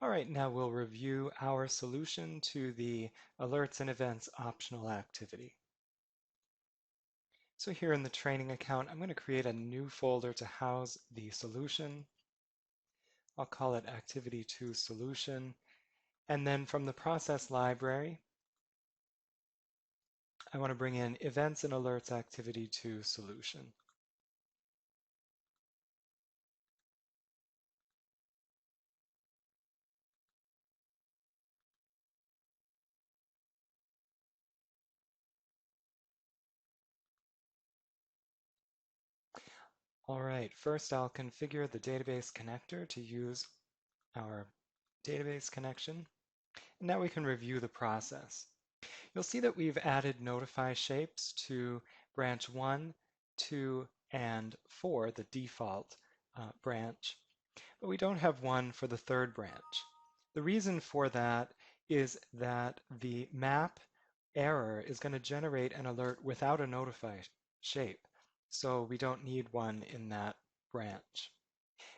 All right, now we'll review our solution to the Alerts and Events optional activity. So here in the training account, I'm going to create a new folder to house the solution. I'll call it Activity 2 Solution. And then from the process library, I want to bring in Events and Alerts Activity 2 Solution. All right, first I'll configure the database connector to use our database connection. And now we can review the process. You'll see that we've added notify shapes to branch 1, 2, and 4, the default branch, but we don't have one for the third branch. The reason for that is that the map error is going to generate an alert without a notify shape, so we don't need one in that branch.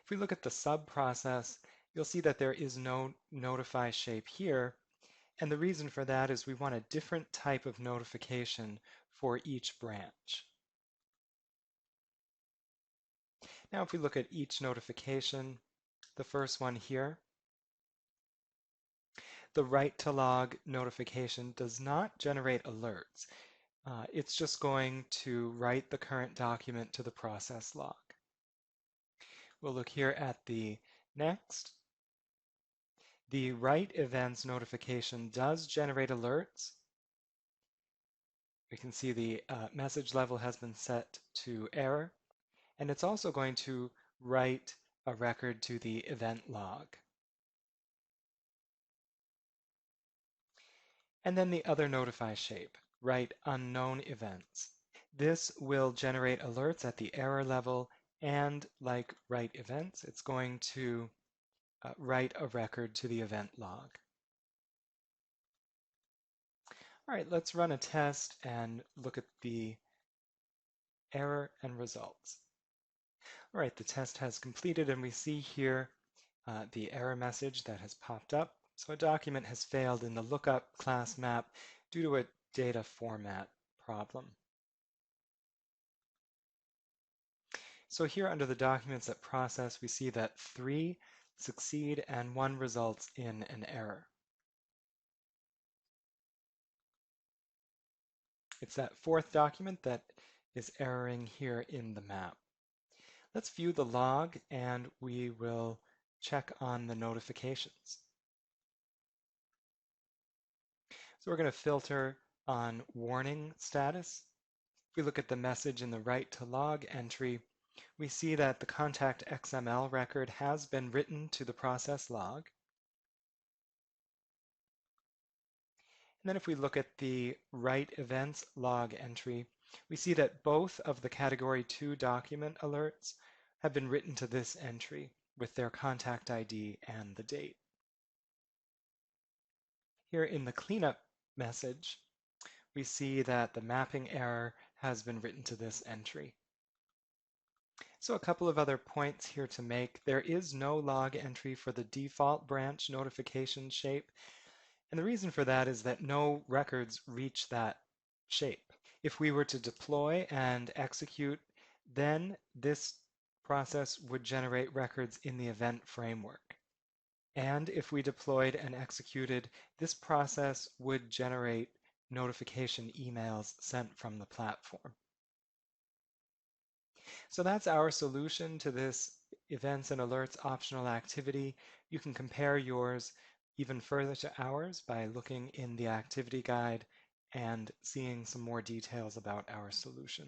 If we look at the sub-process, you'll see that there is no notify shape here, and the reason for that is we want a different type of notification for each branch. Now if we look at each notification, the first one here, the write to log notification does not generate alerts. It's just going to write the current document to the process log. We'll look here at the next. The write events notification does generate alerts. We can see the message level has been set to error, and it's also going to write a record to the event log. And then the other notify shape, write unknown events. This will generate alerts at the error level, and like write events, it's going to write a record to the event log. All right, let's run a test and look at the error and results. All right, the test has completed, and we see here the error message that has popped up. So a document has failed in the lookup class map due to a data format problem. So here under the documents that process, we see that 3 succeed and 1 results in an error. It's that 4th document that is erroring here in the map. Let's view the log and we will check on the notifications. So we're going to filter on warning status. If we look at the message in the write to log entry, we see that the contact XML record has been written to the process log. And then if we look at the write events log entry, we see that both of the category 2 document alerts have been written to this entry with their contact ID and the date. Here in the cleanup message, we see that the mapping error has been written to this entry. So a couple of other points here to make. There is no log entry for the default branch notification shape, and the reason for that is that no records reach that shape. If we were to deploy and execute, then this process would generate records in the event framework. And if we deployed and executed, this process would generate notification emails sent from the platform. So that's our solution to this events and alerts optional activity. You can compare yours even further to ours by looking in the activity guide and seeing some more details about our solution.